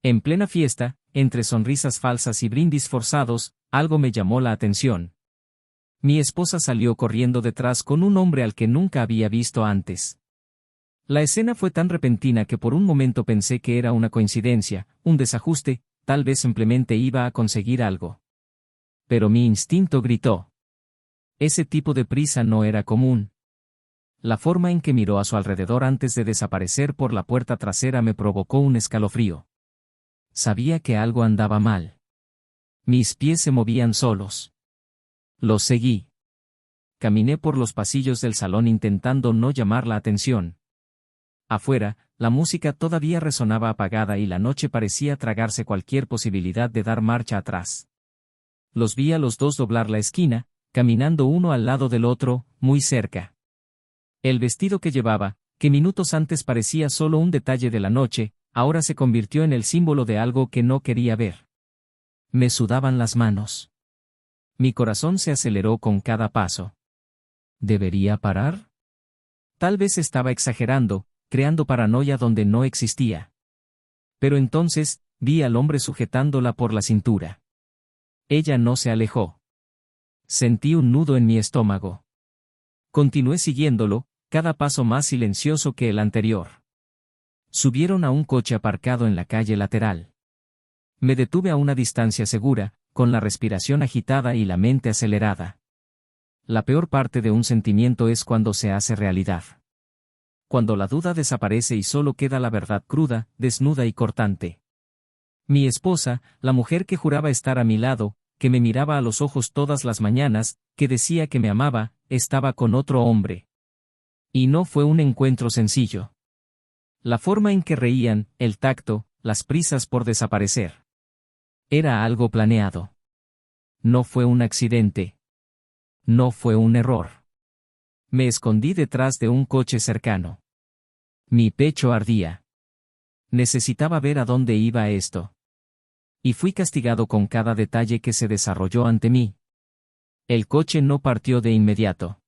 En plena fiesta, entre sonrisas falsas y brindis forzados, algo me llamó la atención. Mi esposa salió corriendo detrás con un hombre al que nunca había visto antes. La escena fue tan repentina que por un momento pensé que era una coincidencia, un desajuste, tal vez simplemente iba a conseguir algo. Pero mi instinto gritó. Ese tipo de prisa no era común. La forma en que miró a su alrededor antes de desaparecer por la puerta trasera me provocó un escalofrío. Sabía que algo andaba mal. Mis pies se movían solos. Lo seguí. Caminé por los pasillos del salón intentando no llamar la atención. Afuera, la música todavía resonaba apagada y la noche parecía tragarse cualquier posibilidad de dar marcha atrás. Los vi a los dos doblar la esquina, caminando uno al lado del otro, muy cerca. El vestido que llevaba, que minutos antes parecía solo un detalle de la noche, ahora se convirtió en el símbolo de algo que no quería ver. Me sudaban las manos. Mi corazón se aceleró con cada paso. ¿Debería parar? Tal vez estaba exagerando, creando paranoia donde no existía. Pero entonces, vi al hombre sujetándola por la cintura. Ella no se alejó. Sentí un nudo en mi estómago. Continué siguiéndolo, cada paso más silencioso que el anterior. Subieron a un coche aparcado en la calle lateral. Me detuve a una distancia segura, con la respiración agitada y la mente acelerada. La peor parte de un sentimiento es cuando se hace realidad. Cuando la duda desaparece y solo queda la verdad cruda, desnuda y cortante. Mi esposa, la mujer que juraba estar a mi lado, que me miraba a los ojos todas las mañanas, que decía que me amaba, estaba con otro hombre. Y no fue un encuentro sencillo. La forma en que reían, el tacto, las prisas por desaparecer. Era algo planeado. No fue un accidente. No fue un error. Me escondí detrás de un coche cercano. Mi pecho ardía. Necesitaba ver a dónde iba esto. Y fui castigado con cada detalle que se desarrolló ante mí. El coche no partió de inmediato.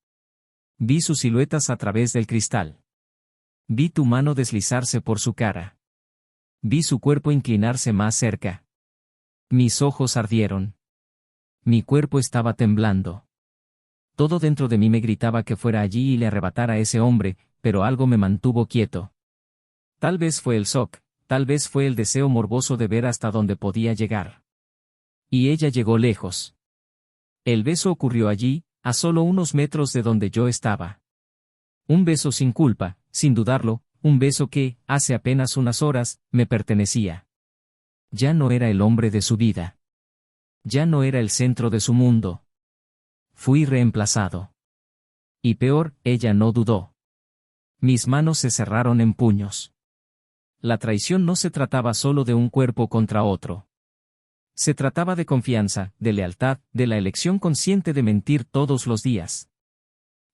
Vi sus siluetas a través del cristal. Vi tu mano deslizarse por su cara. Vi su cuerpo inclinarse más cerca. Mis ojos ardieron. Mi cuerpo estaba temblando. Todo dentro de mí me gritaba que fuera allí y le arrebatara a ese hombre, pero algo me mantuvo quieto. Tal vez fue el shock, tal vez fue el deseo morboso de ver hasta dónde podía llegar. Y ella llegó lejos. El beso ocurrió allí, a solo unos metros de donde yo estaba. Un beso sin culpa, sin dudarlo, un beso que, hace apenas unas horas, me pertenecía. Ya no era el hombre de su vida. Ya no era el centro de su mundo. Fui reemplazado. Y peor, ella no dudó. Mis manos se cerraron en puños. La traición no se trataba solo de un cuerpo contra otro. Se trataba de confianza, de lealtad, de la elección consciente de mentir todos los días.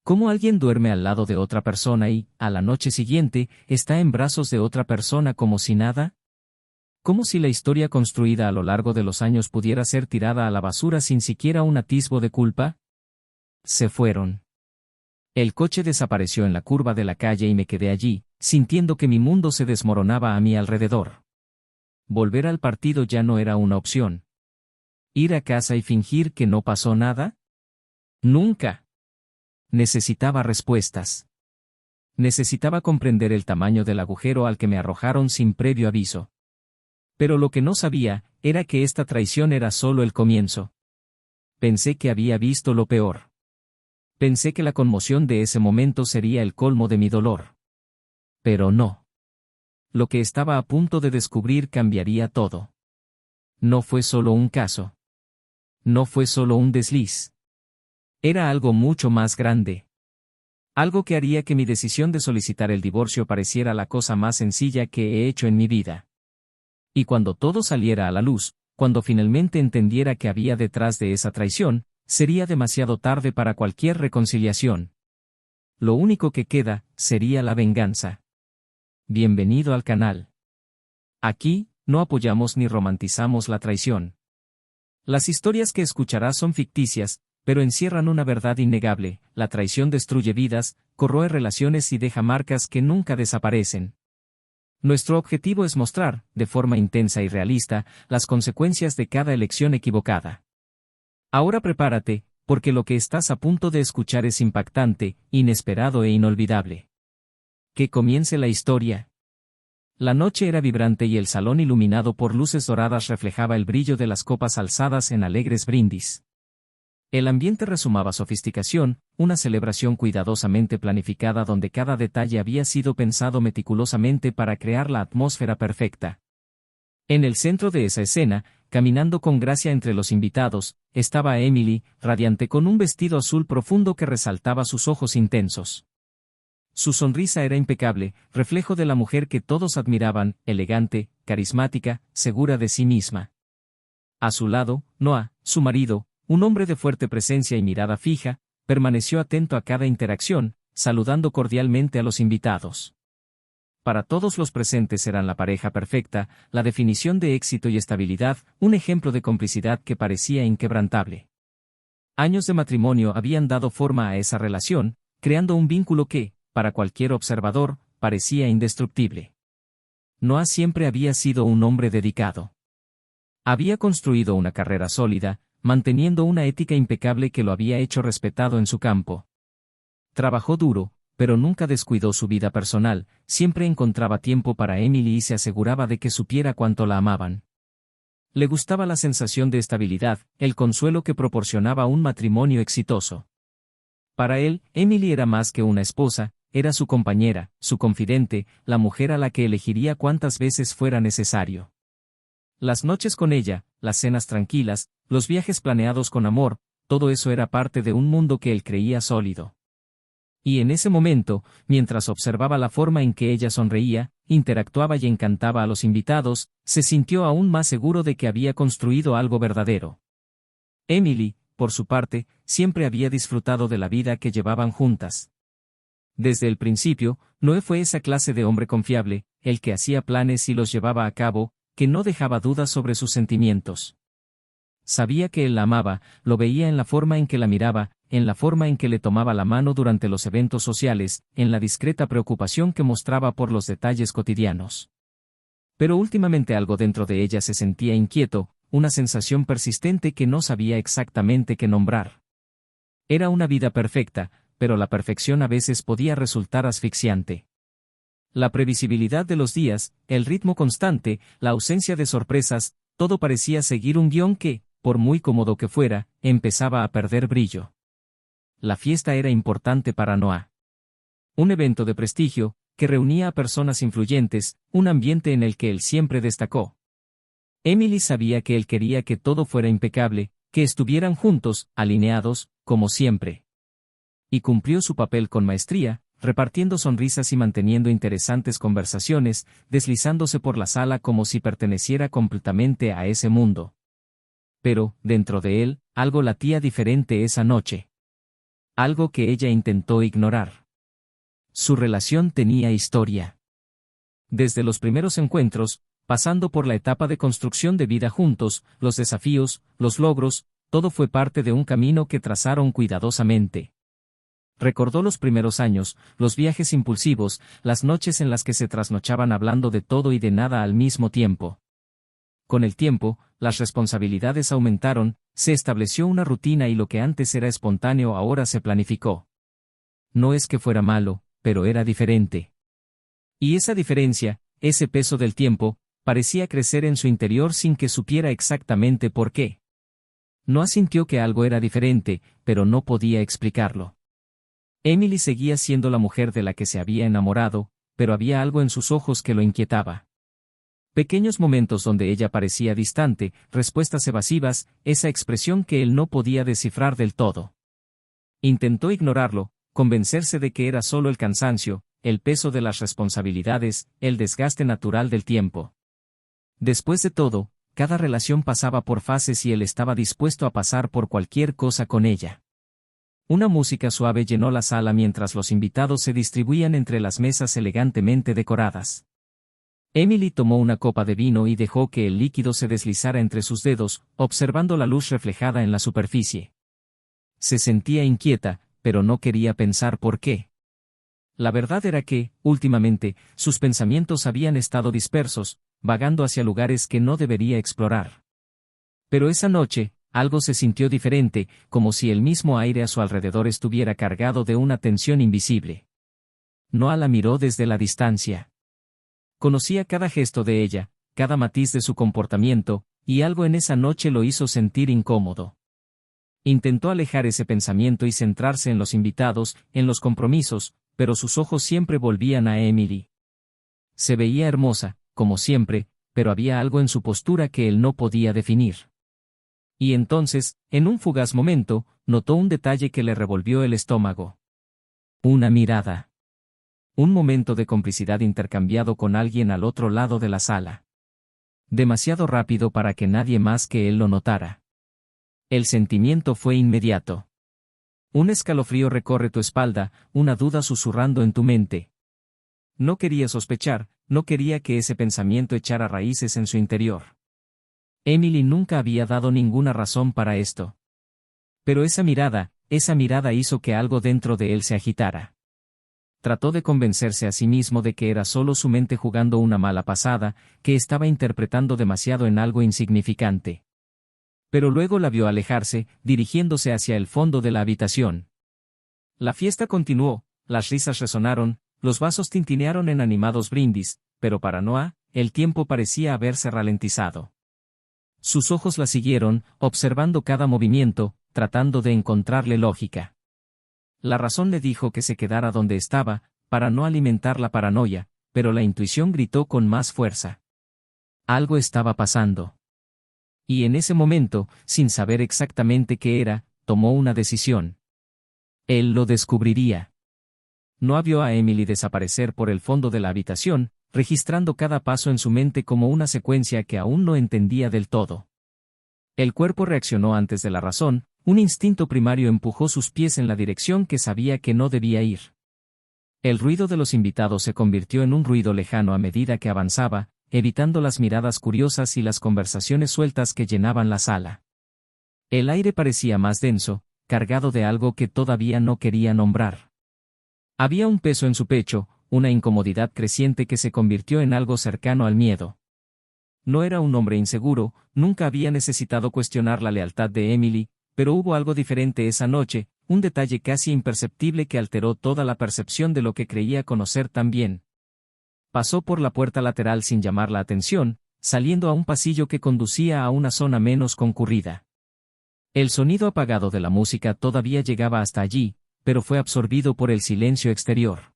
¿Cómo alguien duerme al lado de otra persona y, a la noche siguiente, está en brazos de otra persona como si nada? ¿Cómo si la historia construida a lo largo de los años pudiera ser tirada a la basura sin siquiera un atisbo de culpa? Se fueron. El coche desapareció en la curva de la calle y me quedé allí, sintiendo que mi mundo se desmoronaba a mi alrededor. Volver al partido ya no era una opción. ¿Ir a casa y fingir que no pasó nada? Nunca. Necesitaba respuestas. Necesitaba comprender el tamaño del agujero al que me arrojaron sin previo aviso. Pero lo que no sabía, era que esta traición era solo el comienzo. Pensé que había visto lo peor. Pensé que la conmoción de ese momento sería el colmo de mi dolor. Pero no. Lo que estaba a punto de descubrir cambiaría todo. No fue solo un caso. No fue solo un desliz. Era algo mucho más grande. Algo que haría que mi decisión de solicitar el divorcio pareciera la cosa más sencilla que he hecho en mi vida. Y cuando todo saliera a la luz, cuando finalmente entendiera que había detrás de esa traición, sería demasiado tarde para cualquier reconciliación. Lo único que queda, sería la venganza. Bienvenido al canal. Aquí, no apoyamos ni romantizamos la traición. Las historias que escucharás son ficticias, pero encierran una verdad innegable: la traición destruye vidas, corroe relaciones y deja marcas que nunca desaparecen. Nuestro objetivo es mostrar, de forma intensa y realista, las consecuencias de cada elección equivocada. Ahora prepárate, porque lo que estás a punto de escuchar es impactante, inesperado e inolvidable. Que comience la historia. La noche era vibrante y el salón iluminado por luces doradas reflejaba el brillo de las copas alzadas en alegres brindis. El ambiente resumaba sofisticación, una celebración cuidadosamente planificada donde cada detalle había sido pensado meticulosamente para crear la atmósfera perfecta. En el centro de esa escena, caminando con gracia entre los invitados, estaba Emily, radiante con un vestido azul profundo que resaltaba sus ojos intensos. Su sonrisa era impecable, reflejo de la mujer que todos admiraban, elegante, carismática, segura de sí misma. A su lado, Noah, su marido, un hombre de fuerte presencia y mirada fija, permaneció atento a cada interacción, saludando cordialmente a los invitados. Para todos los presentes eran la pareja perfecta, la definición de éxito y estabilidad, un ejemplo de complicidad que parecía inquebrantable. Años de matrimonio habían dado forma a esa relación, creando un vínculo que, para cualquier observador, parecía indestructible. Noah siempre había sido un hombre dedicado. Había construido una carrera sólida, manteniendo una ética impecable que lo había hecho respetado en su campo. Trabajó duro, pero nunca descuidó su vida personal, siempre encontraba tiempo para Emily y se aseguraba de que supiera cuánto la amaban. Le gustaba la sensación de estabilidad, el consuelo que proporcionaba un matrimonio exitoso. Para él, Emily era más que una esposa, era su compañera, su confidente, la mujer a la que elegiría cuantas veces fuera necesario. Las noches con ella, las cenas tranquilas, los viajes planeados con amor, todo eso era parte de un mundo que él creía sólido. Y en ese momento, mientras observaba la forma en que ella sonreía, interactuaba y encantaba a los invitados, se sintió aún más seguro de que había construido algo verdadero. Emily, por su parte, siempre había disfrutado de la vida que llevaban juntas. Desde el principio, Noé fue esa clase de hombre confiable, el que hacía planes y los llevaba a cabo, que no dejaba dudas sobre sus sentimientos. Sabía que él la amaba, lo veía en la forma en que la miraba, en la forma en que le tomaba la mano durante los eventos sociales, en la discreta preocupación que mostraba por los detalles cotidianos. Pero últimamente algo dentro de ella se sentía inquieto, una sensación persistente que no sabía exactamente qué nombrar. Era una vida perfecta, pero la perfección a veces podía resultar asfixiante. La previsibilidad de los días, el ritmo constante, la ausencia de sorpresas, todo parecía seguir un guión que, por muy cómodo que fuera, empezaba a perder brillo. La fiesta era importante para Noah. Un evento de prestigio, que reunía a personas influyentes, un ambiente en el que él siempre destacó. Emily sabía que él quería que todo fuera impecable, que estuvieran juntos, alineados, como siempre. Y cumplió su papel con maestría, repartiendo sonrisas y manteniendo interesantes conversaciones, deslizándose por la sala como si perteneciera completamente a ese mundo. Pero, dentro de él, algo latía diferente esa noche. Algo que ella intentó ignorar. Su relación tenía historia. Desde los primeros encuentros, pasando por la etapa de construcción de vida juntos, los desafíos, los logros, todo fue parte de un camino que trazaron cuidadosamente. Recordó los primeros años, los viajes impulsivos, las noches en las que se trasnochaban hablando de todo y de nada al mismo tiempo. Con el tiempo, las responsabilidades aumentaron, se estableció una rutina y lo que antes era espontáneo ahora se planificó. No es que fuera malo, pero era diferente. Y esa diferencia, ese peso del tiempo, parecía crecer en su interior sin que supiera exactamente por qué. No sintió que algo era diferente, pero no podía explicarlo. Emily seguía siendo la mujer de la que se había enamorado, pero había algo en sus ojos que lo inquietaba. Pequeños momentos donde ella parecía distante, respuestas evasivas, esa expresión que él no podía descifrar del todo. Intentó ignorarlo, convencerse de que era solo el cansancio, el peso de las responsabilidades, el desgaste natural del tiempo. Después de todo, cada relación pasaba por fases y él estaba dispuesto a pasar por cualquier cosa con ella. Una música suave llenó la sala mientras los invitados se distribuían entre las mesas elegantemente decoradas. Emily tomó una copa de vino y dejó que el líquido se deslizara entre sus dedos, observando la luz reflejada en la superficie. Se sentía inquieta, pero no quería pensar por qué. La verdad era que, últimamente, sus pensamientos habían estado dispersos, vagando hacia lugares que no debería explorar. Pero esa noche, algo se sintió diferente, como si el mismo aire a su alrededor estuviera cargado de una tensión invisible. Noah la miró desde la distancia. Conocía cada gesto de ella, cada matiz de su comportamiento, y algo en esa noche lo hizo sentir incómodo. Intentó alejar ese pensamiento y centrarse en los invitados, en los compromisos, pero sus ojos siempre volvían a Emily. Se veía hermosa, como siempre, pero había algo en su postura que él no podía definir. Y entonces, en un fugaz momento, notó un detalle que le revolvió el estómago. Una mirada. Un momento de complicidad intercambiado con alguien al otro lado de la sala. Demasiado rápido para que nadie más que él lo notara. El sentimiento fue inmediato. Un escalofrío recorre tu espalda, una duda susurrando en tu mente. No quería sospechar, no quería que ese pensamiento echara raíces en su interior. Emily nunca había dado ninguna razón para esto. Pero esa mirada hizo que algo dentro de él se agitara. Trató de convencerse a sí mismo de que era solo su mente jugando una mala pasada, que estaba interpretando demasiado en algo insignificante. Pero luego la vio alejarse, dirigiéndose hacia el fondo de la habitación. La fiesta continuó, las risas resonaron, los vasos tintinearon en animados brindis, pero para Noah, el tiempo parecía haberse ralentizado. Sus ojos la siguieron, observando cada movimiento, tratando de encontrarle lógica. La razón le dijo que se quedara donde estaba, para no alimentar la paranoia, pero la intuición gritó con más fuerza. Algo estaba pasando. Y en ese momento, sin saber exactamente qué era, tomó una decisión. Él lo descubriría. No vio a Emily desaparecer por el fondo de la habitación, registrando cada paso en su mente como una secuencia que aún no entendía del todo. El cuerpo reaccionó antes de la razón, un instinto primario empujó sus pies en la dirección que sabía que no debía ir. El ruido de los invitados se convirtió en un ruido lejano a medida que avanzaba, evitando las miradas curiosas y las conversaciones sueltas que llenaban la sala. El aire parecía más denso, cargado de algo que todavía no quería nombrar. Había un peso en su pecho, una incomodidad creciente que se convirtió en algo cercano al miedo. No era un hombre inseguro, nunca había necesitado cuestionar la lealtad de Emily, pero hubo algo diferente esa noche, un detalle casi imperceptible que alteró toda la percepción de lo que creía conocer tan bien. Pasó por la puerta lateral sin llamar la atención, saliendo a un pasillo que conducía a una zona menos concurrida. El sonido apagado de la música todavía llegaba hasta allí, pero fue absorbido por el silencio exterior.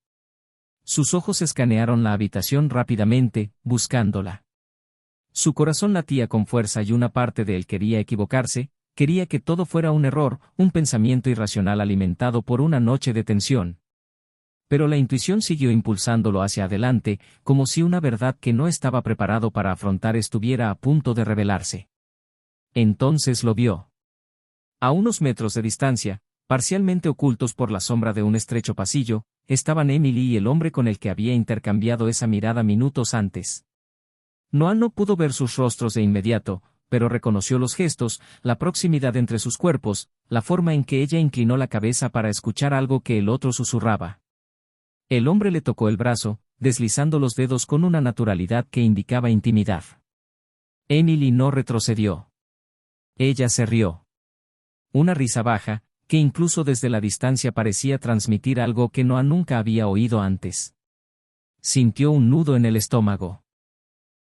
Sus ojos escanearon la habitación rápidamente, buscándola. Su corazón latía con fuerza y una parte de él quería equivocarse, quería que todo fuera un error, un pensamiento irracional alimentado por una noche de tensión. Pero la intuición siguió impulsándolo hacia adelante, como si una verdad que no estaba preparado para afrontar estuviera a punto de revelarse. Entonces lo vio. A unos metros de distancia, parcialmente ocultos por la sombra de un estrecho pasillo, estaban Emily y el hombre con el que había intercambiado esa mirada minutos antes. Noah no pudo ver sus rostros de inmediato, pero reconoció los gestos, la proximidad entre sus cuerpos, la forma en que ella inclinó la cabeza para escuchar algo que el otro susurraba. El hombre le tocó el brazo, deslizando los dedos con una naturalidad que indicaba intimidad. Emily no retrocedió. Ella se rió. Una risa baja, que incluso desde la distancia parecía transmitir algo que Noah nunca había oído antes. Sintió un nudo en el estómago.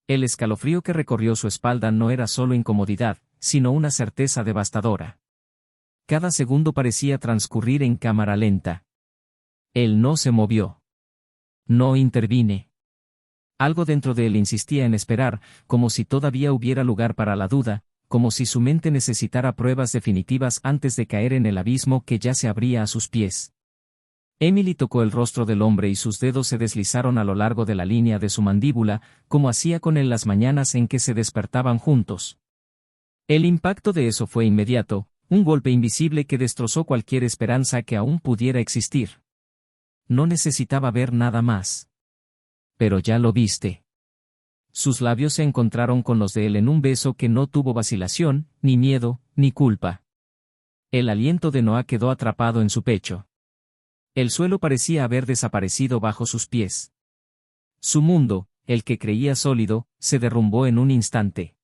El escalofrío que recorrió su espalda no era solo incomodidad, sino una certeza devastadora. Cada segundo parecía transcurrir en cámara lenta. Él no se movió. No intervine. Algo dentro de él insistía en esperar, como si todavía hubiera lugar para la duda, como si su mente necesitara pruebas definitivas antes de caer en el abismo que ya se abría a sus pies. Emily tocó el rostro del hombre y sus dedos se deslizaron a lo largo de la línea de su mandíbula, como hacía con él las mañanas en que se despertaban juntos. El impacto de eso fue inmediato, un golpe invisible que destrozó cualquier esperanza que aún pudiera existir. No necesitaba ver nada más. Pero ya lo viste. Sus labios se encontraron con los de él en un beso que no tuvo vacilación, ni miedo, ni culpa. El aliento de Noah quedó atrapado en su pecho. El suelo parecía haber desaparecido bajo sus pies. Su mundo, el que creía sólido, se derrumbó en un instante.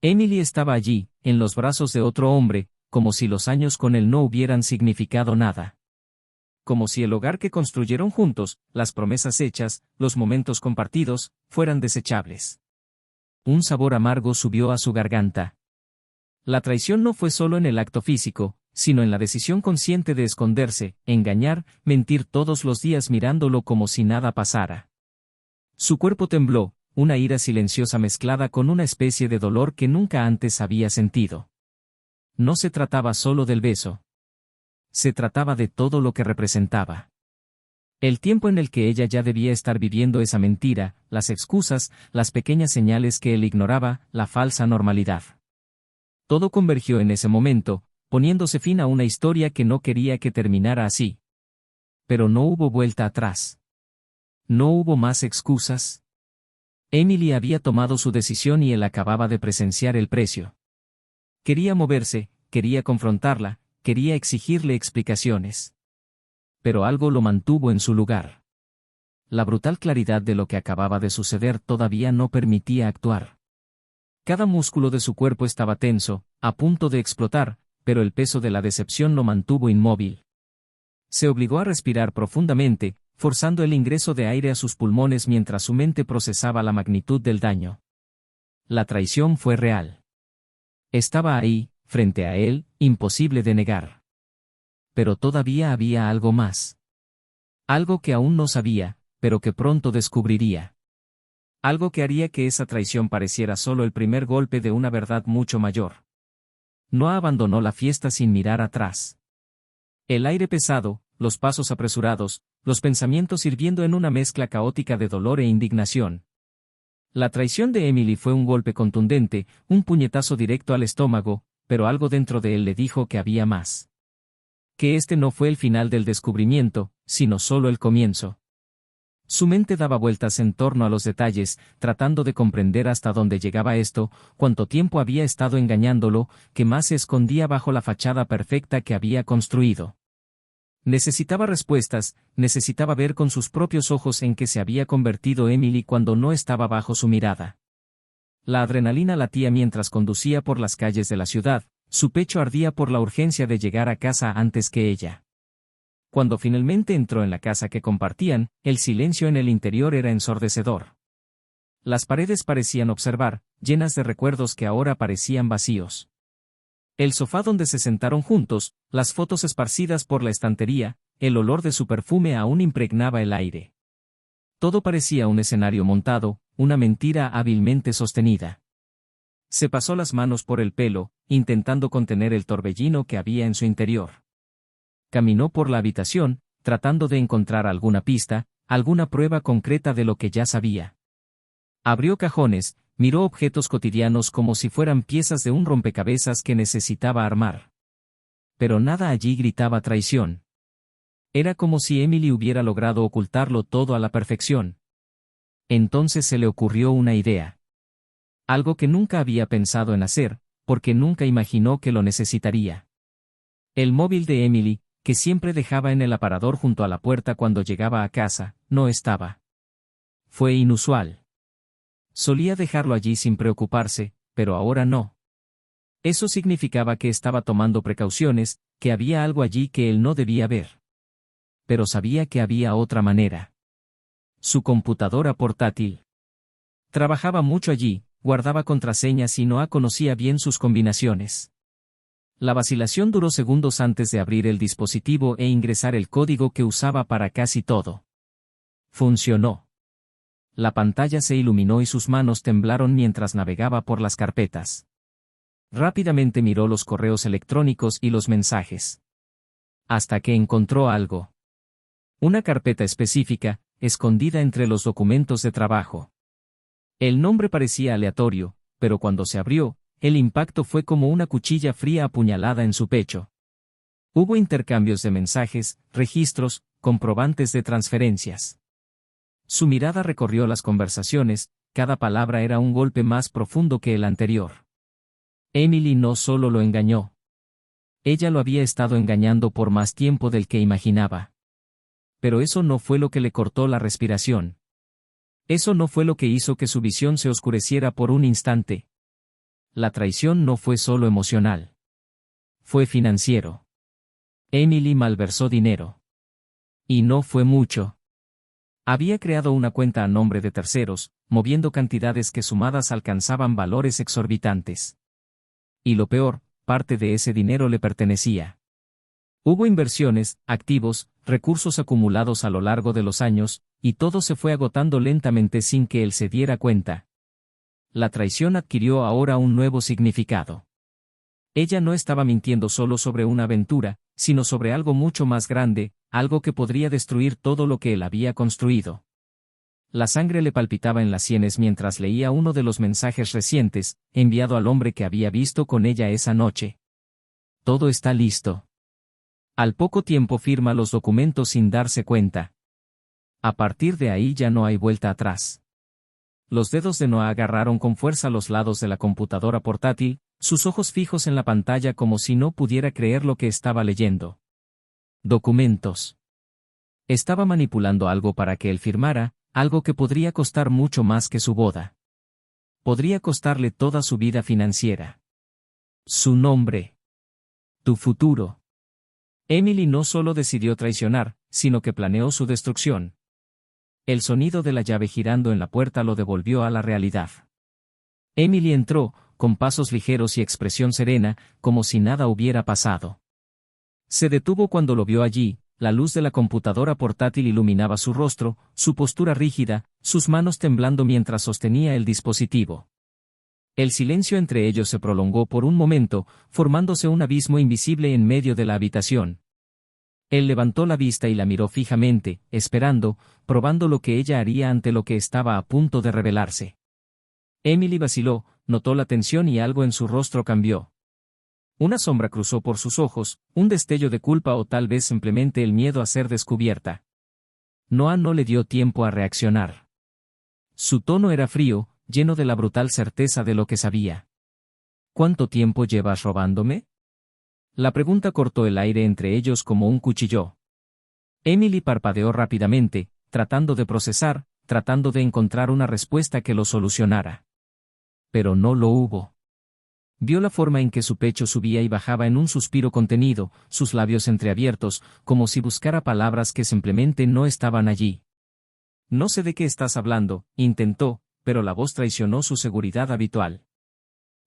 Emily estaba allí, en los brazos de otro hombre, como si los años con él no hubieran significado nada. Como si el hogar que construyeron juntos, las promesas hechas, los momentos compartidos, fueran desechables. Un sabor amargo subió a su garganta. La traición no fue solo en el acto físico, sino en la decisión consciente de esconderse, engañar, mentir todos los días mirándolo como si nada pasara. Su cuerpo tembló, una ira silenciosa mezclada con una especie de dolor que nunca antes había sentido. No se trataba solo del beso. Se trataba de todo lo que representaba. El tiempo en el que ella ya debía estar viviendo esa mentira, las excusas, las pequeñas señales que él ignoraba, la falsa normalidad. Todo convergió en ese momento, poniéndose fin a una historia que no quería que terminara así. Pero no hubo vuelta atrás. No hubo más excusas. Emily había tomado su decisión y él acababa de presenciar el precio. Quería moverse, quería confrontarla, quería exigirle explicaciones. Pero algo lo mantuvo en su lugar. La brutal claridad de lo que acababa de suceder todavía no permitía actuar. Cada músculo de su cuerpo estaba tenso, a punto de explotar, pero el peso de la decepción lo mantuvo inmóvil. Se obligó a respirar profundamente, forzando el ingreso de aire a sus pulmones mientras su mente procesaba la magnitud del daño. La traición fue real. Estaba ahí, frente a él, imposible de negar. Pero todavía había algo más. Algo que aún no sabía, pero que pronto descubriría. Algo que haría que esa traición pareciera solo el primer golpe de una verdad mucho mayor. No abandonó la fiesta sin mirar atrás. El aire pesado, los pasos apresurados, los pensamientos hirviendo en una mezcla caótica de dolor e indignación. La traición de Emily fue un golpe contundente, un puñetazo directo al estómago, pero algo dentro de él le dijo que había más. Que este no fue el final del descubrimiento, sino solo el comienzo. Su mente daba vueltas en torno a los detalles, tratando de comprender hasta dónde llegaba esto, cuánto tiempo había estado engañándolo, qué más se escondía bajo la fachada perfecta que había construido. Necesitaba respuestas, necesitaba ver con sus propios ojos en qué se había convertido Emily cuando no estaba bajo su mirada. La adrenalina latía mientras conducía por las calles de la ciudad, su pecho ardía por la urgencia de llegar a casa antes que ella. Cuando finalmente entró en la casa que compartían, el silencio en el interior era ensordecedor. Las paredes parecían observar, llenas de recuerdos que ahora parecían vacíos. El sofá donde se sentaron juntos, las fotos esparcidas por la estantería, el olor de su perfume aún impregnaba el aire. Todo parecía un escenario montado, una mentira hábilmente sostenida. Se pasó las manos por el pelo, intentando contener el torbellino que había en su interior. Caminó por la habitación, tratando de encontrar alguna pista, alguna prueba concreta de lo que ya sabía. Abrió cajones, miró objetos cotidianos como si fueran piezas de un rompecabezas que necesitaba armar. Pero nada allí gritaba traición. Era como si Emily hubiera logrado ocultarlo todo a la perfección. Entonces se le ocurrió una idea. Algo que nunca había pensado en hacer, porque nunca imaginó que lo necesitaría. El móvil de Emily, que siempre dejaba en el aparador junto a la puerta cuando llegaba a casa, no estaba. Fue inusual. Solía dejarlo allí sin preocuparse, pero ahora no. Eso significaba que estaba tomando precauciones, que había algo allí que él no debía ver. Pero sabía que había otra manera. Su computadora portátil. Trabajaba mucho allí, guardaba contraseñas y no conocía bien sus combinaciones. La vacilación duró segundos antes de abrir el dispositivo e ingresar el código que usaba para casi todo. Funcionó. La pantalla se iluminó y sus manos temblaron mientras navegaba por las carpetas. Rápidamente miró los correos electrónicos y los mensajes. Hasta que encontró algo. Una carpeta específica, escondida entre los documentos de trabajo. El nombre parecía aleatorio, pero cuando se abrió, el impacto fue como una cuchilla fría apuñalada en su pecho. Hubo intercambios de mensajes, registros, comprobantes de transferencias. Su mirada recorrió las conversaciones, cada palabra era un golpe más profundo que el anterior. Emily no solo lo engañó. Ella lo había estado engañando por más tiempo del que imaginaba. Pero eso no fue lo que le cortó la respiración. Eso no fue lo que hizo que su visión se oscureciera por un instante. La traición no fue solo emocional. Fue financiero. Emily malversó dinero. Y no fue mucho. Había creado una cuenta a nombre de terceros, moviendo cantidades que sumadas alcanzaban valores exorbitantes. Y lo peor, parte de ese dinero le pertenecía. Hubo inversiones, activos, recursos acumulados a lo largo de los años, y todo se fue agotando lentamente sin que él se diera cuenta. La traición adquirió ahora un nuevo significado. Ella no estaba mintiendo solo sobre una aventura, sino sobre algo mucho más grande, algo que podría destruir todo lo que él había construido. La sangre le palpitaba en las sienes mientras leía uno de los mensajes recientes, enviado al hombre que había visto con ella esa noche. Todo está listo. Al poco tiempo firma los documentos sin darse cuenta. A partir de ahí ya no hay vuelta atrás. Los dedos de Noah agarraron con fuerza los lados de la computadora portátil, sus ojos fijos en la pantalla como si no pudiera creer lo que estaba leyendo. Documentos. Estaba manipulando algo para que él firmara, algo que podría costar mucho más que su boda. Podría costarle toda su vida financiera. Su nombre. Tu futuro. Emily no solo decidió traicionar, sino que planeó su destrucción. El sonido de la llave girando en la puerta lo devolvió a la realidad. Emily entró, con pasos ligeros y expresión serena, como si nada hubiera pasado. Se detuvo cuando lo vio allí, la luz de la computadora portátil iluminaba su rostro, su postura rígida, sus manos temblando mientras sostenía el dispositivo. El silencio entre ellos se prolongó por un momento, formándose un abismo invisible en medio de la habitación. Él levantó la vista y la miró fijamente, esperando, probando lo que ella haría ante lo que estaba a punto de revelarse. Emily vaciló, notó la tensión y algo en su rostro cambió. Una sombra cruzó por sus ojos, un destello de culpa o tal vez simplemente el miedo a ser descubierta. Noah no le dio tiempo a reaccionar. Su tono era frío, lleno de la brutal certeza de lo que sabía. ¿Cuánto tiempo llevas robándome? La pregunta cortó el aire entre ellos como un cuchillo. Emily parpadeó rápidamente, tratando de procesar, tratando de encontrar una respuesta que lo solucionara. Pero no lo hubo. Vio la forma en que su pecho subía y bajaba en un suspiro contenido, sus labios entreabiertos, como si buscara palabras que simplemente no estaban allí. No sé de qué estás hablando, intentó, pero la voz traicionó su seguridad habitual.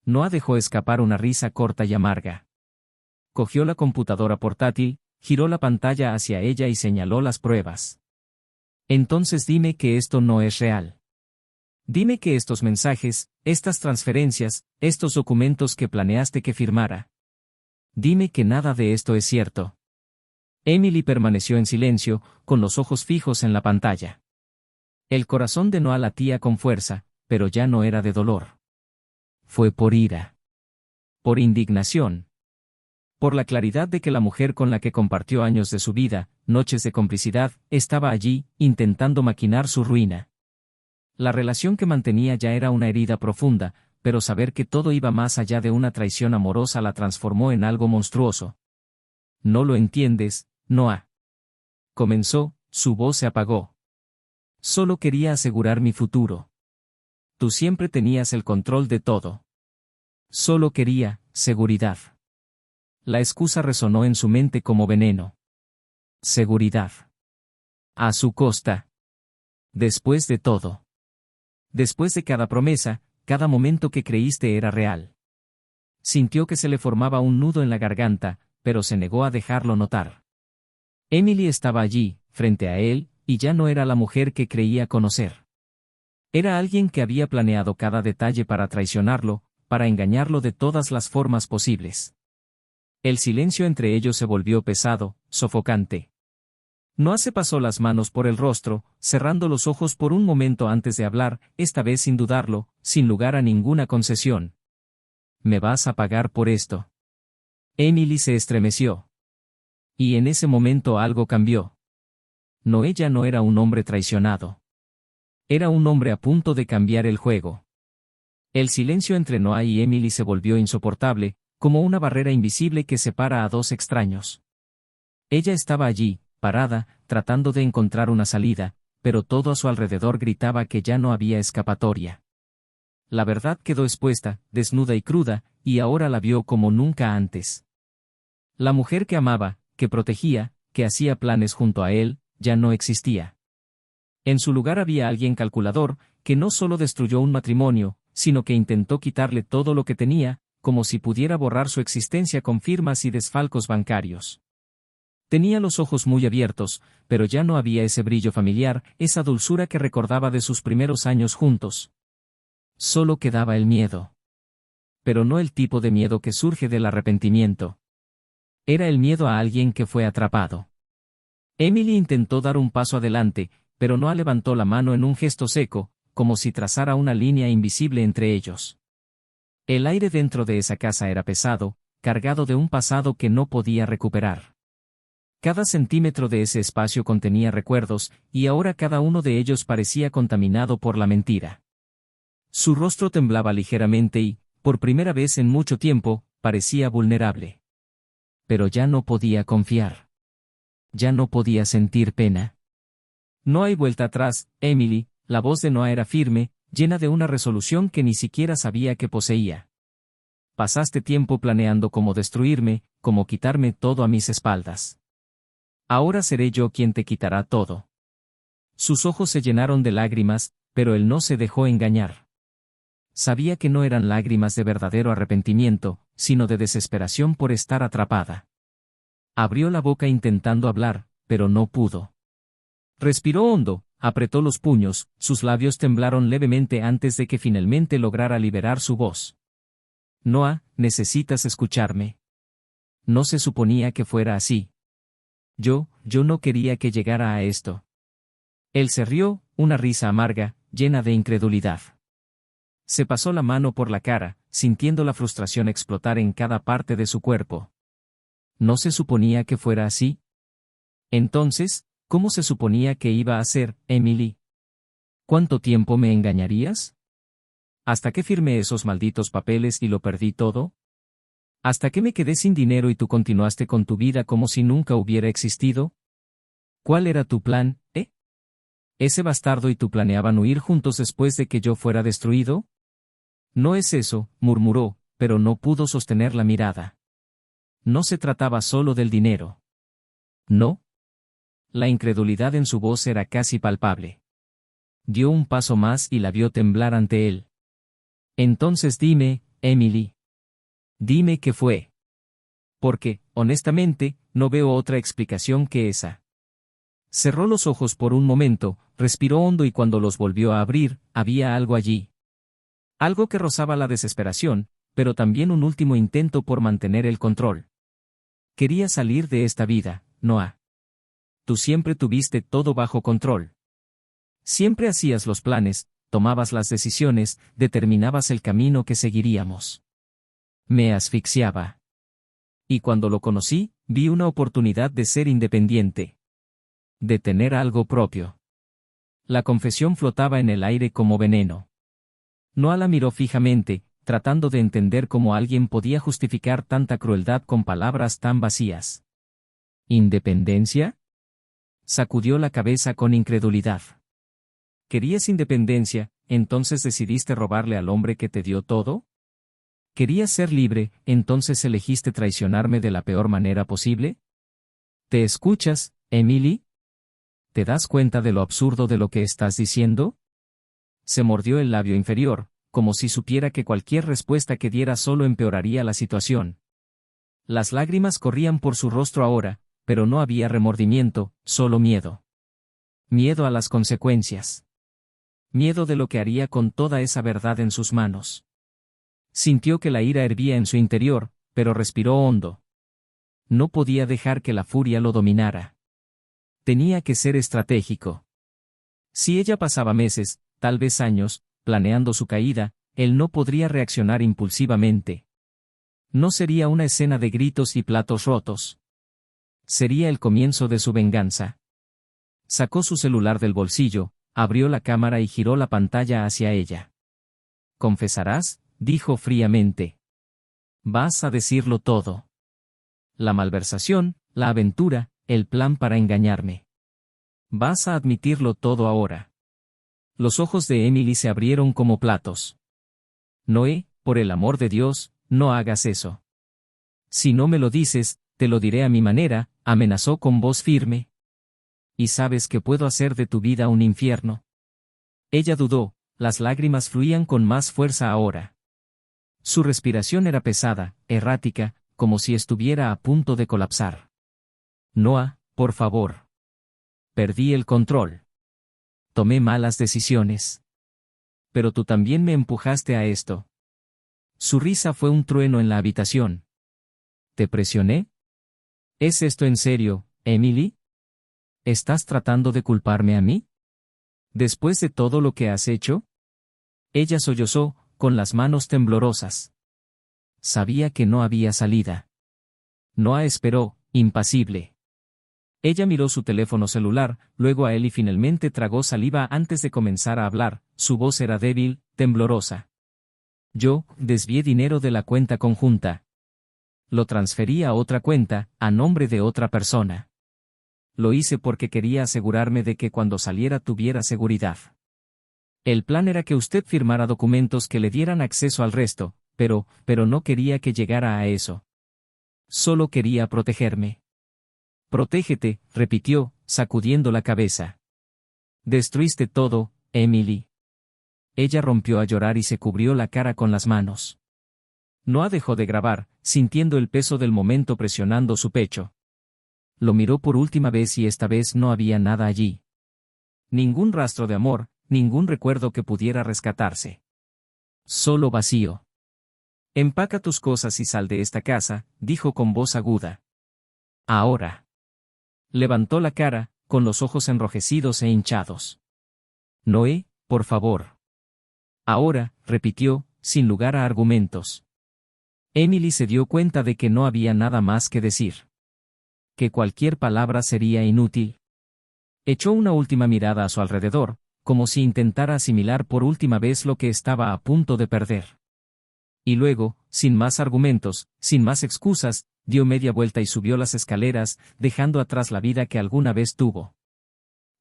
Noah dejó escapar una risa corta y amarga. Cogió la computadora portátil, giró la pantalla hacia ella y señaló las pruebas. Entonces dime que esto no es real. Dime que estos mensajes, estas transferencias, estos documentos que planeaste que firmara. Dime que nada de esto es cierto. Emily permaneció en silencio, con los ojos fijos en la pantalla. El corazón de Noah latía con fuerza, pero ya no era de dolor. Fue por ira. Por indignación. Por la claridad de que la mujer con la que compartió años de su vida, noches de complicidad, estaba allí, intentando maquinar su ruina. La relación que mantenía ya era una herida profunda, pero saber que todo iba más allá de una traición amorosa la transformó en algo monstruoso. No lo entiendes, Noah. Comenzó, su voz se apagó. Solo quería asegurar mi futuro. Tú siempre tenías el control de todo. Solo quería, seguridad. La excusa resonó en su mente como veneno. Seguridad. A su costa. Después de todo. Después de cada promesa, cada momento que creíste era real. Sintió que se le formaba un nudo en la garganta, pero se negó a dejarlo notar. Emily estaba allí, frente a él, y ya no era la mujer que creía conocer. Era alguien que había planeado cada detalle para traicionarlo, para engañarlo de todas las formas posibles. El silencio entre ellos se volvió pesado, sofocante. Noah se pasó las manos por el rostro, cerrando los ojos por un momento antes de hablar, esta vez sin dudarlo, sin lugar a ninguna concesión. ¿Me vas a pagar por esto? Emily se estremeció. Y en ese momento algo cambió. Noah ya no era un hombre traicionado. Era un hombre a punto de cambiar el juego. El silencio entre Noah y Emily se volvió insoportable, como una barrera invisible que separa a dos extraños. Ella estaba allí, parada, tratando de encontrar una salida, pero todo a su alrededor gritaba que ya no había escapatoria. La verdad quedó expuesta, desnuda y cruda, y ahora la vio como nunca antes. La mujer que amaba, que protegía, que hacía planes junto a él, ya no existía. En su lugar había alguien calculador, que no solo destruyó un matrimonio, sino que intentó quitarle todo lo que tenía, como si pudiera borrar su existencia con firmas y desfalcos bancarios. Tenía los ojos muy abiertos, pero ya no había ese brillo familiar, esa dulzura que recordaba de sus primeros años juntos. Solo quedaba el miedo. Pero no el tipo de miedo que surge del arrepentimiento. Era el miedo a alguien que fue atrapado. Emily intentó dar un paso adelante, pero Noah levantó la mano en un gesto seco, como si trazara una línea invisible entre ellos. El aire dentro de esa casa era pesado, cargado de un pasado que no podía recuperar. Cada centímetro de ese espacio contenía recuerdos, y ahora cada uno de ellos parecía contaminado por la mentira. Su rostro temblaba ligeramente y, por primera vez en mucho tiempo, parecía vulnerable. Pero ya no podía confiar. Ya no podía sentir pena. No hay vuelta atrás, Emily. La voz de Noah era firme, llena de una resolución que ni siquiera sabía que poseía. Pasaste tiempo planeando cómo destruirme, cómo quitarme todo a mis espaldas. Ahora seré yo quien te quitará todo. Sus ojos se llenaron de lágrimas, pero él no se dejó engañar. Sabía que no eran lágrimas de verdadero arrepentimiento, sino de desesperación por estar atrapada. Abrió la boca intentando hablar, pero no pudo. Respiró hondo, apretó los puños, sus labios temblaron levemente antes de que finalmente lograra liberar su voz. Noah, necesitas escucharme. No se suponía que fuera así. Yo no quería que llegara a esto. Él se rió, una risa amarga, llena de incredulidad. Se pasó la mano por la cara, sintiendo la frustración explotar en cada parte de su cuerpo. ¿No se suponía que fuera así? Entonces, ¿cómo se suponía que iba a ser, Emily? ¿Cuánto tiempo me engañarías? ¿Hasta que firmé esos malditos papeles y lo perdí todo? ¿Hasta que me quedé sin dinero y tú continuaste con tu vida como si nunca hubiera existido? ¿Cuál era tu plan, ¿Ese bastardo y tú planeaban huir juntos después de que yo fuera destruido? No es eso, murmuró, pero no pudo sostener la mirada. No se trataba solo del dinero. ¿No? La incredulidad en su voz era casi palpable. Dio un paso más y la vio temblar ante él. Entonces dime, Emily. Dime qué fue. Porque, honestamente, no veo otra explicación que esa. Cerró los ojos por un momento, respiró hondo y cuando los volvió a abrir, había algo allí. Algo que rozaba la desesperación, pero también un último intento por mantener el control. Quería salir de esta vida, Noah. Tú siempre tuviste todo bajo control. Siempre hacías los planes, tomabas las decisiones, determinabas el camino que seguiríamos. Me asfixiaba. Y cuando lo conocí, vi una oportunidad de ser independiente. De tener algo propio. La confesión flotaba en el aire como veneno. Noah la miró fijamente, tratando de entender cómo alguien podía justificar tanta crueldad con palabras tan vacías. ¿Independencia? Sacudió la cabeza con incredulidad. ¿Querías independencia, entonces decidiste robarle al hombre que te dio todo? ¿Querías ser libre, entonces elegiste traicionarme de la peor manera posible? ¿Te escuchas, Emily? ¿Te das cuenta de lo absurdo de lo que estás diciendo? Se mordió el labio inferior, como si supiera que cualquier respuesta que diera solo empeoraría la situación. Las lágrimas corrían por su rostro ahora, pero no había remordimiento, solo miedo. Miedo a las consecuencias. Miedo de lo que haría con toda esa verdad en sus manos. Sintió que la ira hervía en su interior, pero respiró hondo. No podía dejar que la furia lo dominara. Tenía que ser estratégico. Si ella pasaba meses, tal vez años, planeando su caída, él no podría reaccionar impulsivamente. No sería una escena de gritos y platos rotos. Sería el comienzo de su venganza. Sacó su celular del bolsillo, abrió la cámara y giró la pantalla hacia ella. ¿Confesarás?, dijo fríamente. ¿Vas a decirlo todo? La malversación, la aventura, el plan para engañarme. Vas a admitirlo todo ahora. Los ojos de Emily se abrieron como platos. Noé, por el amor de Dios, no hagas eso. Si no me lo dices, te lo diré a mi manera, amenazó con voz firme. ¿Y sabes que puedo hacer de tu vida un infierno? Ella dudó, las lágrimas fluían con más fuerza ahora. Su respiración era pesada, errática, como si estuviera a punto de colapsar. Noah, por favor. Perdí el control. Tomé malas decisiones. Pero tú también me empujaste a esto. Su risa fue un trueno en la habitación. ¿Te presioné? ¿Es esto en serio, Emily? ¿Estás tratando de culparme a mí? ¿Después de todo lo que has hecho? Ella sollozó, con las manos temblorosas. Sabía que no había salida. Noah esperó, impasible. Ella miró su teléfono celular, luego a él y finalmente tragó saliva antes de comenzar a hablar. Su voz era débil, temblorosa. Yo desvié dinero de la cuenta conjunta. Lo transferí a otra cuenta, a nombre de otra persona. Lo hice porque quería asegurarme de que cuando saliera tuviera seguridad. El plan era que usted firmara documentos que le dieran acceso al resto, pero no quería que llegara a eso. Solo quería protegerme. Protégete, repitió, sacudiendo la cabeza. Destruiste todo, Emily. Ella rompió a llorar y se cubrió la cara con las manos. Noah dejó de grabar, sintiendo el peso del momento presionando su pecho. Lo miró por última vez y esta vez no había nada allí. Ningún rastro de amor, ningún recuerdo que pudiera rescatarse. Solo vacío. Empaca tus cosas y sal de esta casa, dijo con voz aguda. Ahora. Levantó la cara, con los ojos enrojecidos e hinchados. Noé, por favor. Ahora, repitió, sin lugar a argumentos. Emily se dio cuenta de que no había nada más que decir. Que cualquier palabra sería inútil. Echó una última mirada a su alrededor, como si intentara asimilar por última vez lo que estaba a punto de perder. Y luego, sin más argumentos, sin más excusas, dio media vuelta y subió las escaleras, dejando atrás la vida que alguna vez tuvo.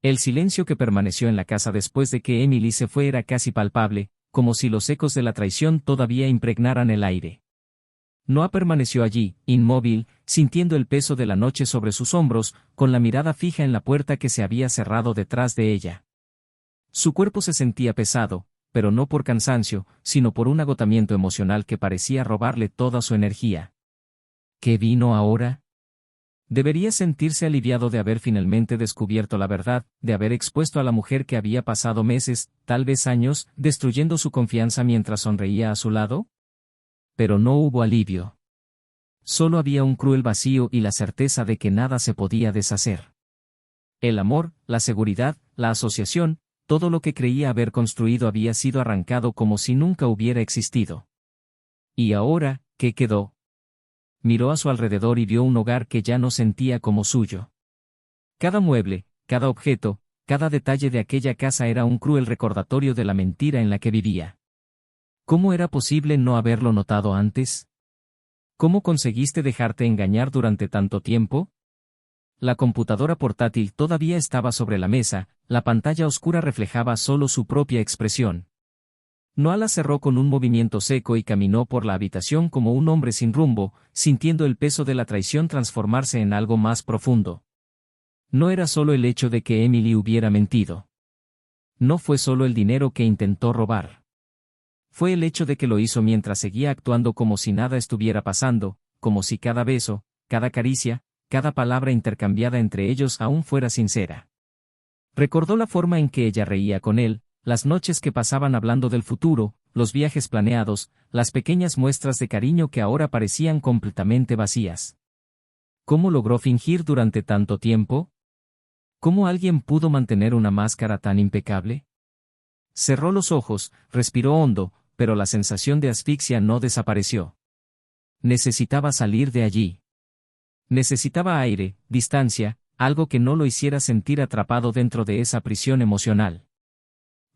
El silencio que permaneció en la casa después de que Emily se fue era casi palpable, como si los ecos de la traición todavía impregnaran el aire. Noah permaneció allí, inmóvil, sintiendo el peso de la noche sobre sus hombros, con la mirada fija en la puerta que se había cerrado detrás de ella. Su cuerpo se sentía pesado, pero no por cansancio, sino por un agotamiento emocional que parecía robarle toda su energía. ¿Qué vino ahora? Debería sentirse aliviado de haber finalmente descubierto la verdad, de haber expuesto a la mujer que había pasado meses, tal vez años, destruyendo su confianza mientras sonreía a su lado. Pero no hubo alivio. Solo había un cruel vacío y la certeza de que nada se podía deshacer. El amor, la seguridad, la asociación, todo lo que creía haber construido había sido arrancado como si nunca hubiera existido. ¿Y ahora, qué quedó? Miró a su alrededor y vio un hogar que ya no sentía como suyo. Cada mueble, cada objeto, cada detalle de aquella casa era un cruel recordatorio de la mentira en la que vivía. ¿Cómo era posible no haberlo notado antes? ¿Cómo conseguiste dejarte engañar durante tanto tiempo? La computadora portátil todavía estaba sobre la mesa, la pantalla oscura reflejaba solo su propia expresión. Noah la cerró con un movimiento seco y caminó por la habitación como un hombre sin rumbo, sintiendo el peso de la traición transformarse en algo más profundo. No era solo el hecho de que Emily hubiera mentido. No fue solo el dinero que intentó robar. Fue el hecho de que lo hizo mientras seguía actuando como si nada estuviera pasando, como si cada beso, cada caricia, cada palabra intercambiada entre ellos aún fuera sincera. Recordó la forma en que ella reía con él, las noches que pasaban hablando del futuro, los viajes planeados, las pequeñas muestras de cariño que ahora parecían completamente vacías. ¿Cómo logró fingir durante tanto tiempo? ¿Cómo alguien pudo mantener una máscara tan impecable? Cerró los ojos, respiró hondo, pero la sensación de asfixia no desapareció. Necesitaba salir de allí. Necesitaba aire, distancia, algo que no lo hiciera sentir atrapado dentro de esa prisión emocional.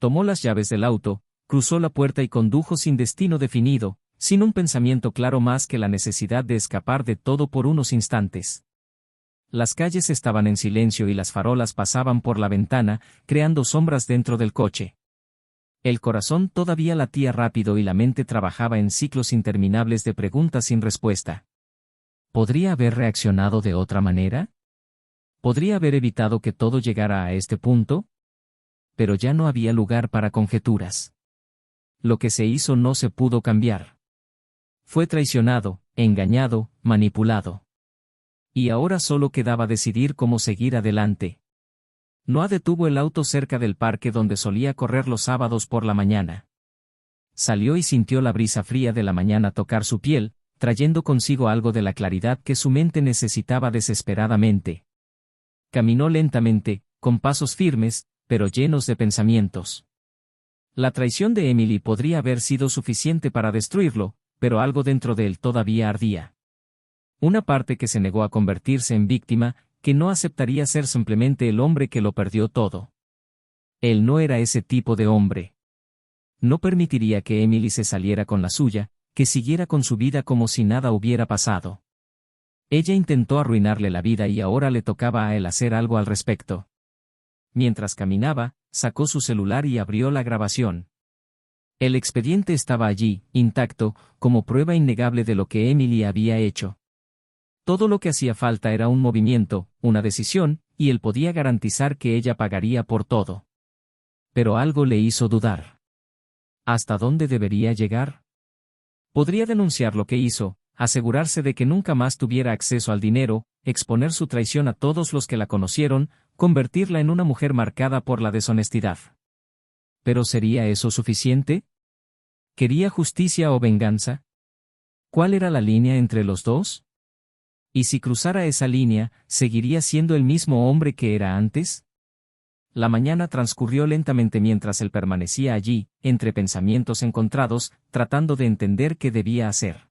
Tomó las llaves del auto, cruzó la puerta y condujo sin destino definido, sin un pensamiento claro más que la necesidad de escapar de todo por unos instantes. Las calles estaban en silencio y las farolas pasaban por la ventana, creando sombras dentro del coche. El corazón todavía latía rápido y la mente trabajaba en ciclos interminables de preguntas sin respuesta. ¿Podría haber reaccionado de otra manera? ¿Podría haber evitado que todo llegara a este punto? Pero ya no había lugar para conjeturas. Lo que se hizo no se pudo cambiar. Fue traicionado, engañado, manipulado. Y ahora solo quedaba decidir cómo seguir adelante. Noah detuvo el auto cerca del parque donde solía correr los sábados por la mañana. Salió y sintió la brisa fría de la mañana tocar su piel, trayendo consigo algo de la claridad que su mente necesitaba desesperadamente. Caminó lentamente, con pasos firmes, pero llenos de pensamientos. La traición de Emily podría haber sido suficiente para destruirlo, pero algo dentro de él todavía ardía. Una parte que se negó a convertirse en víctima, que no aceptaría ser simplemente el hombre que lo perdió todo. Él no era ese tipo de hombre. No permitiría que Emily se saliera con la suya, que siguiera con su vida como si nada hubiera pasado. Ella intentó arruinarle la vida y ahora le tocaba a él hacer algo al respecto. Mientras caminaba, sacó su celular y abrió la grabación. El expediente estaba allí, intacto, como prueba innegable de lo que Emily había hecho. Todo lo que hacía falta era un movimiento, una decisión, y él podía garantizar que ella pagaría por todo. Pero algo le hizo dudar. ¿Hasta dónde debería llegar? Podría denunciar lo que hizo, asegurarse de que nunca más tuviera acceso al dinero, exponer su traición a todos los que la conocieron, convertirla en una mujer marcada por la deshonestidad. ¿Pero sería eso suficiente? ¿Quería justicia o venganza? ¿Cuál era la línea entre los dos? ¿Y si cruzara esa línea, seguiría siendo el mismo hombre que era antes? La mañana transcurrió lentamente mientras él permanecía allí, entre pensamientos encontrados, tratando de entender qué debía hacer.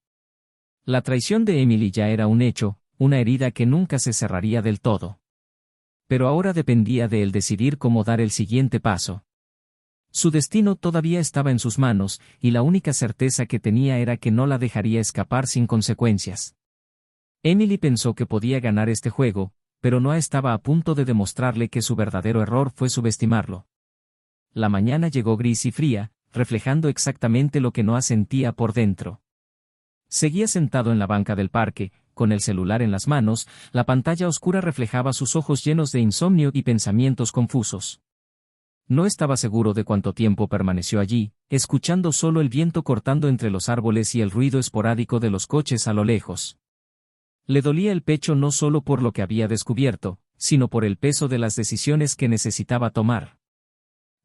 La traición de Emily ya era un hecho, una herida que nunca se cerraría del todo. Pero ahora dependía de él decidir cómo dar el siguiente paso. Su destino todavía estaba en sus manos, y la única certeza que tenía era que no la dejaría escapar sin consecuencias. Emily pensó que podía ganar este juego, pero Noah estaba a punto de demostrarle que su verdadero error fue subestimarlo. La mañana llegó gris y fría, reflejando exactamente lo que Noah sentía por dentro. Seguía sentado en la banca del parque, con el celular en las manos, la pantalla oscura reflejaba sus ojos llenos de insomnio y pensamientos confusos. No estaba seguro de cuánto tiempo permaneció allí, escuchando solo el viento cortando entre los árboles y el ruido esporádico de los coches a lo lejos. Le dolía el pecho no solo por lo que había descubierto, sino por el peso de las decisiones que necesitaba tomar.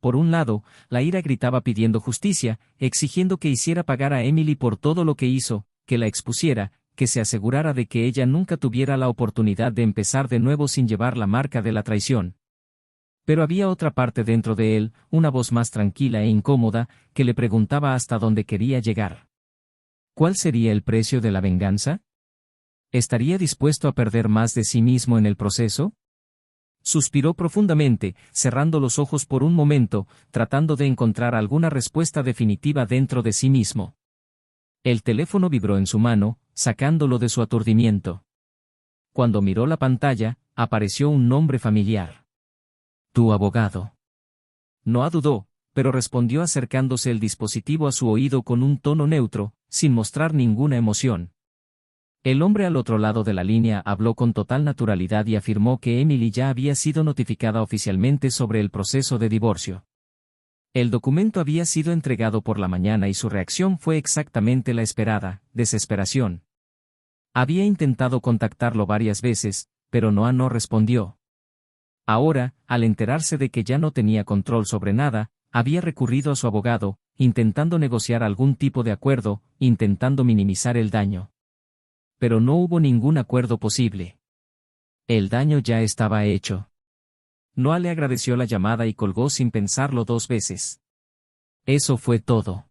Por un lado, la ira gritaba pidiendo justicia, exigiendo que hiciera pagar a Emily por todo lo que hizo, que la expusiera, que se asegurara de que ella nunca tuviera la oportunidad de empezar de nuevo sin llevar la marca de la traición. Pero había otra parte dentro de él, una voz más tranquila e incómoda, que le preguntaba hasta dónde quería llegar. ¿Cuál sería el precio de la venganza? ¿Estaría dispuesto a perder más de sí mismo en el proceso? Suspiró profundamente, cerrando los ojos por un momento, tratando de encontrar alguna respuesta definitiva dentro de sí mismo. El teléfono vibró en su mano, sacándolo de su aturdimiento. Cuando miró la pantalla, apareció un nombre familiar. Tu abogado. Noah dudó, pero respondió acercándose el dispositivo a su oído con un tono neutro, sin mostrar ninguna emoción. El hombre al otro lado de la línea habló con total naturalidad y afirmó que Emily ya había sido notificada oficialmente sobre el proceso de divorcio. El documento había sido entregado por la mañana y su reacción fue exactamente la esperada, desesperación. Había intentado contactarlo varias veces, pero Noah no respondió. Ahora, al enterarse de que ya no tenía control sobre nada, había recurrido a su abogado, intentando negociar algún tipo de acuerdo, intentando minimizar el daño. Pero no hubo ningún acuerdo posible. El daño ya estaba hecho. Noah le agradeció la llamada y colgó sin pensarlo 2 veces. Eso fue todo.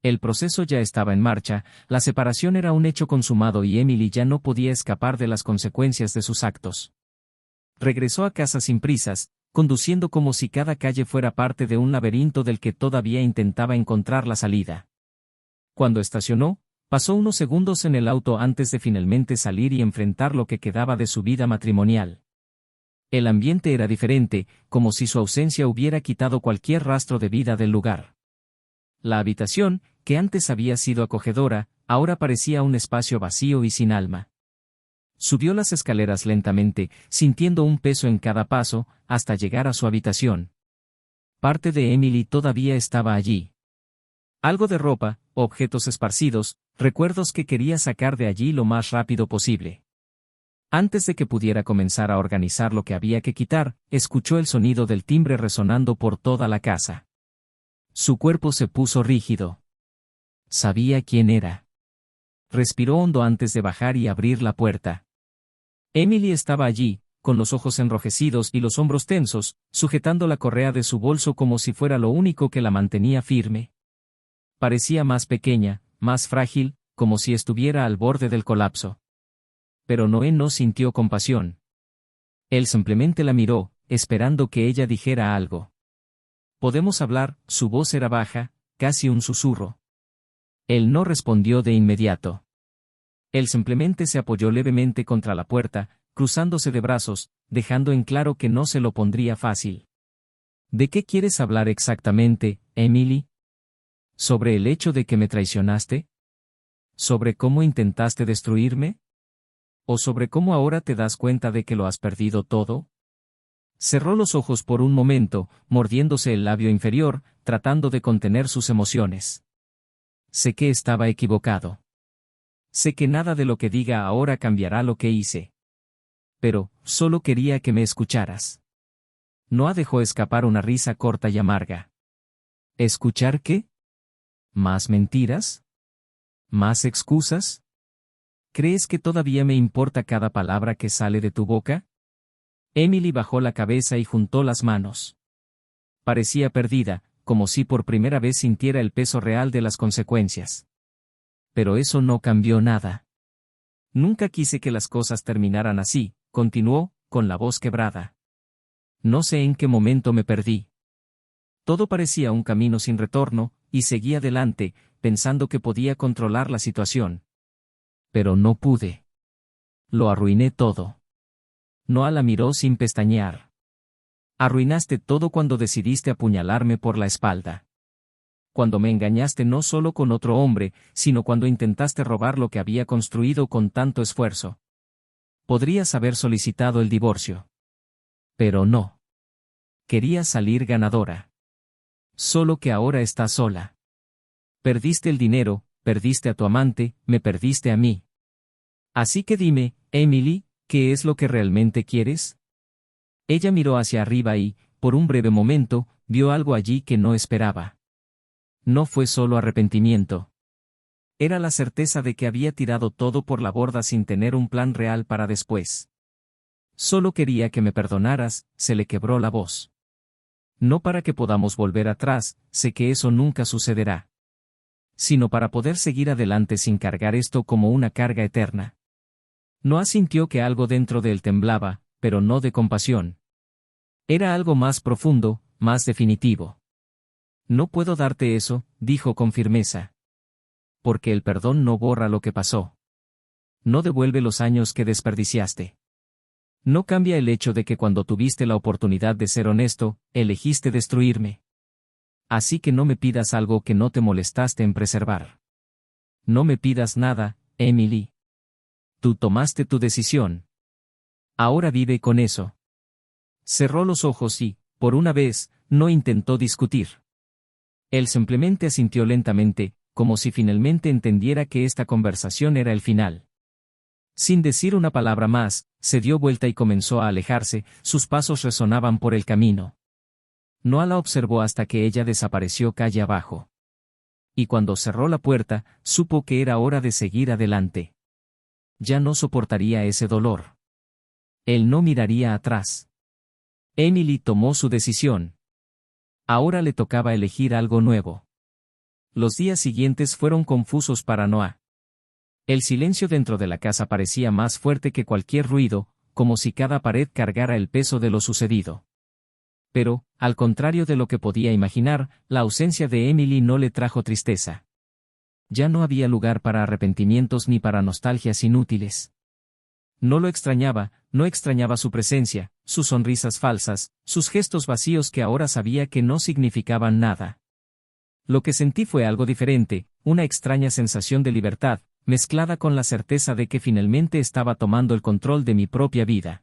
El proceso ya estaba en marcha, la separación era un hecho consumado y Emily ya no podía escapar de las consecuencias de sus actos. Regresó a casa sin prisas, conduciendo como si cada calle fuera parte de un laberinto del que todavía intentaba encontrar la salida. Cuando estacionó, Pasó unos segundos en el auto antes de finalmente salir y enfrentar lo que quedaba de su vida matrimonial. El ambiente era diferente, como si su ausencia hubiera quitado cualquier rastro de vida del lugar. La habitación, que antes había sido acogedora, ahora parecía un espacio vacío y sin alma. Subió las escaleras lentamente, sintiendo un peso en cada paso, hasta llegar a su habitación. Parte de Emily todavía estaba allí. Algo de ropa, objetos esparcidos, recuerdos que quería sacar de allí lo más rápido posible. Antes de que pudiera comenzar a organizar lo que había que quitar, escuchó el sonido del timbre resonando por toda la casa. Su cuerpo se puso rígido. Sabía quién era. Respiró hondo antes de bajar y abrir la puerta. Emily estaba allí, con los ojos enrojecidos y los hombros tensos, sujetando la correa de su bolso como si fuera lo único que la mantenía firme. Parecía más pequeña, más frágil, como si estuviera al borde del colapso. Pero Noé no sintió compasión. Él simplemente la miró, esperando que ella dijera algo. «¿Podemos hablar?», su voz era baja, casi un susurro. Él no respondió de inmediato. Él simplemente se apoyó levemente contra la puerta, cruzándose de brazos, dejando en claro que no se lo pondría fácil. «¿De qué quieres hablar exactamente, Emily? ¿Sobre el hecho de que me traicionaste? ¿Sobre cómo intentaste destruirme? ¿O sobre cómo ahora te das cuenta de que lo has perdido todo?». Cerró los ojos por un momento, mordiéndose el labio inferior, tratando de contener sus emociones. Sé que estaba equivocado. Sé que nada de lo que diga ahora cambiará lo que hice. Pero, solo quería que me escucharas. Noah dejó escapar una risa corta y amarga. ¿Escuchar qué? ¿Más mentiras? ¿Más excusas? ¿Crees que todavía me importa cada palabra que sale de tu boca? Emily bajó la cabeza y juntó las manos. Parecía perdida, como si por primera vez sintiera el peso real de las consecuencias. Pero eso no cambió nada. «Nunca quise que las cosas terminaran así», continuó, con la voz quebrada. «No sé en qué momento me perdí. Todo parecía un camino sin retorno, y seguí adelante, pensando que podía controlar la situación. Pero no pude. Lo arruiné todo». Noah la miró sin pestañear. «Arruinaste todo cuando decidiste apuñalarme por la espalda. Cuando me engañaste no solo con otro hombre, sino cuando intentaste robar lo que había construido con tanto esfuerzo. Podrías haber solicitado el divorcio. Pero no. Querías salir ganadora. Solo que ahora estás sola. Perdiste el dinero, perdiste a tu amante, me perdiste a mí. Así que dime, Emily, ¿qué es lo que realmente quieres?». Ella miró hacia arriba y, por un breve momento, vio algo allí que no esperaba. No fue solo arrepentimiento. Era la certeza de que había tirado todo por la borda sin tener un plan real para después. «Solo quería que me perdonaras», se le quebró la voz. «No para que podamos volver atrás, sé que eso nunca sucederá. Sino para poder seguir adelante sin cargar esto como una carga eterna». Noah sintió que algo dentro de él temblaba, pero no de compasión. Era algo más profundo, más definitivo. «No puedo darte eso», dijo con firmeza. «Porque el perdón no borra lo que pasó. No devuelve los años que desperdiciaste. No cambia el hecho de que cuando tuviste la oportunidad de ser honesto, elegiste destruirme. Así que no me pidas algo que no te molestaste en preservar. No me pidas nada, Emily. Tú tomaste tu decisión. Ahora vive con eso». Cerró los ojos y, por una vez, no intentó discutir. Él simplemente asintió lentamente, como si finalmente entendiera que esta conversación era el final. Sin decir una palabra más, se dio vuelta y comenzó a alejarse, sus pasos resonaban por el camino. Noah la observó hasta que ella desapareció calle abajo. Y cuando cerró la puerta, supo que era hora de seguir adelante. Ya no soportaría ese dolor. Él no miraría atrás. Emily tomó su decisión. Ahora le tocaba elegir algo nuevo. Los días siguientes fueron confusos para Noah. El silencio dentro de la casa parecía más fuerte que cualquier ruido, como si cada pared cargara el peso de lo sucedido. Pero, al contrario de lo que podía imaginar, la ausencia de Emily no le trajo tristeza. Ya no había lugar para arrepentimientos ni para nostalgias inútiles. No lo extrañaba, no extrañaba su presencia, sus sonrisas falsas, sus gestos vacíos que ahora sabía que no significaban nada. Lo que sentí fue algo diferente, una extraña sensación de libertad, mezclada con la certeza de que finalmente estaba tomando el control de mi propia vida.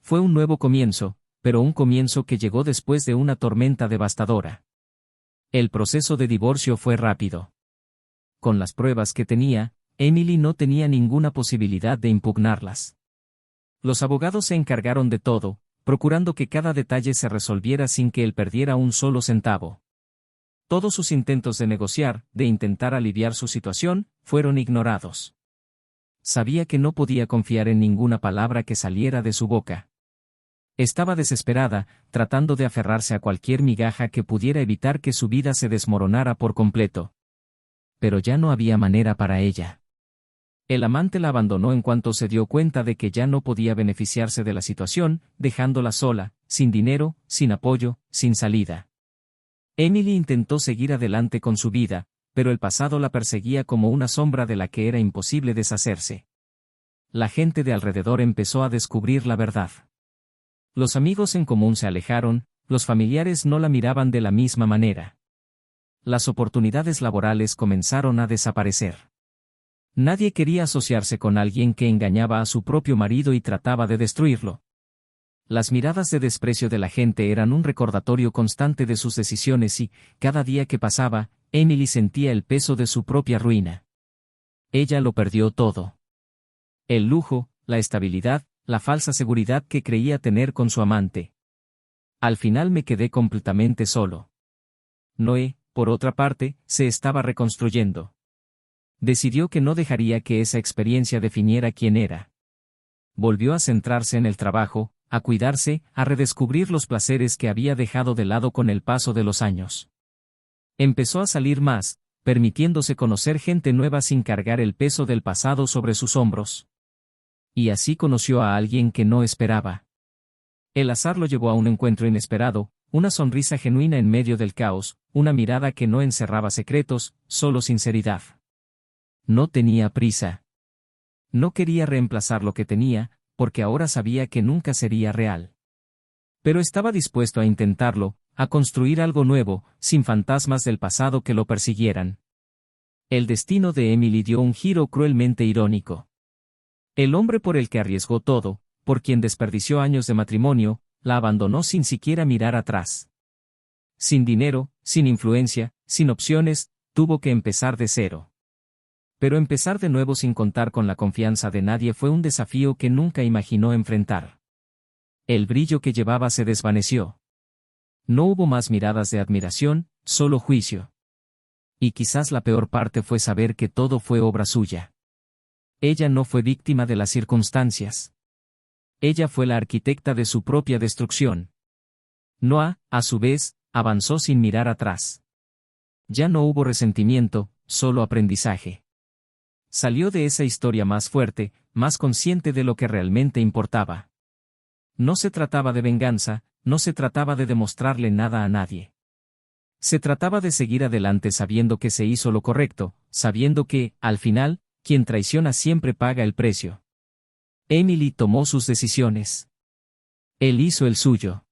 Fue un nuevo comienzo, pero un comienzo que llegó después de una tormenta devastadora. El proceso de divorcio fue rápido. Con las pruebas que tenía, Emily no tenía ninguna posibilidad de impugnarlas. Los abogados se encargaron de todo, procurando que cada detalle se resolviera sin que él perdiera un solo centavo. Todos sus intentos de negociar, de intentar aliviar su situación, fueron ignorados. Sabía que no podía confiar en ninguna palabra que saliera de su boca. Estaba desesperada, tratando de aferrarse a cualquier migaja que pudiera evitar que su vida se desmoronara por completo. Pero ya no había manera para ella. El amante la abandonó en cuanto se dio cuenta de que ya no podía beneficiarse de la situación, dejándola sola, sin dinero, sin apoyo, sin salida. Emily intentó seguir adelante con su vida, pero el pasado la perseguía como una sombra de la que era imposible deshacerse. La gente de alrededor empezó a descubrir la verdad. Los amigos en común se alejaron, los familiares no la miraban de la misma manera. Las oportunidades laborales comenzaron a desaparecer. Nadie quería asociarse con alguien que engañaba a su propio marido y trataba de destruirlo. Las miradas de desprecio de la gente eran un recordatorio constante de sus decisiones y, cada día que pasaba, Emily sentía el peso de su propia ruina. Ella lo perdió todo. El lujo, la estabilidad, la falsa seguridad que creía tener con su amante. Al final me quedé completamente solo. Noé, por otra parte, se estaba reconstruyendo. Decidió que no dejaría que esa experiencia definiera quién era. Volvió a centrarse en el trabajo, a cuidarse, a redescubrir los placeres que había dejado de lado con el paso de los años. Empezó a salir más, permitiéndose conocer gente nueva sin cargar el peso del pasado sobre sus hombros. Y así conoció a alguien que no esperaba. El azar lo llevó a un encuentro inesperado, una sonrisa genuina en medio del caos, una mirada que no encerraba secretos, solo sinceridad. No tenía prisa. No quería reemplazar lo que tenía, porque ahora sabía que nunca sería real. Pero estaba dispuesto a intentarlo, a construir algo nuevo, sin fantasmas del pasado que lo persiguieran. El destino de Emily dio un giro cruelmente irónico. El hombre por el que arriesgó todo, por quien desperdició años de matrimonio, la abandonó sin siquiera mirar atrás. Sin dinero, sin influencia, sin opciones, tuvo que empezar de cero. Pero empezar de nuevo sin contar con la confianza de nadie fue un desafío que nunca imaginó enfrentar. El brillo que llevaba se desvaneció. No hubo más miradas de admiración, solo juicio. Y quizás la peor parte fue saber que todo fue obra suya. Ella no fue víctima de las circunstancias. Ella fue la arquitecta de su propia destrucción. Noah, a su vez, avanzó sin mirar atrás. Ya no hubo resentimiento, solo aprendizaje. Salió de esa historia más fuerte, más consciente de lo que realmente importaba. No se trataba de venganza, no se trataba de demostrarle nada a nadie. Se trataba de seguir adelante sabiendo que se hizo lo correcto, sabiendo que, al final, quien traiciona siempre paga el precio. Emily tomó sus decisiones. Él hizo el suyo.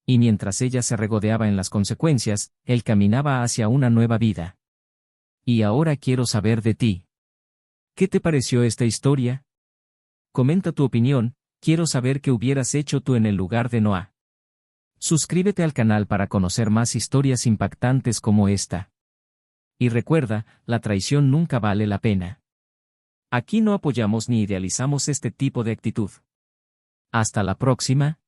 Y mientras ella se regodeaba en las consecuencias, él caminaba hacia una nueva vida. Y ahora quiero saber de ti. ¿Qué te pareció esta historia? Comenta tu opinión, quiero saber qué hubieras hecho tú en el lugar de Noah. Suscríbete al canal para conocer más historias impactantes como esta. Y recuerda, la traición nunca vale la pena. Aquí no apoyamos ni idealizamos este tipo de actitud. Hasta la próxima.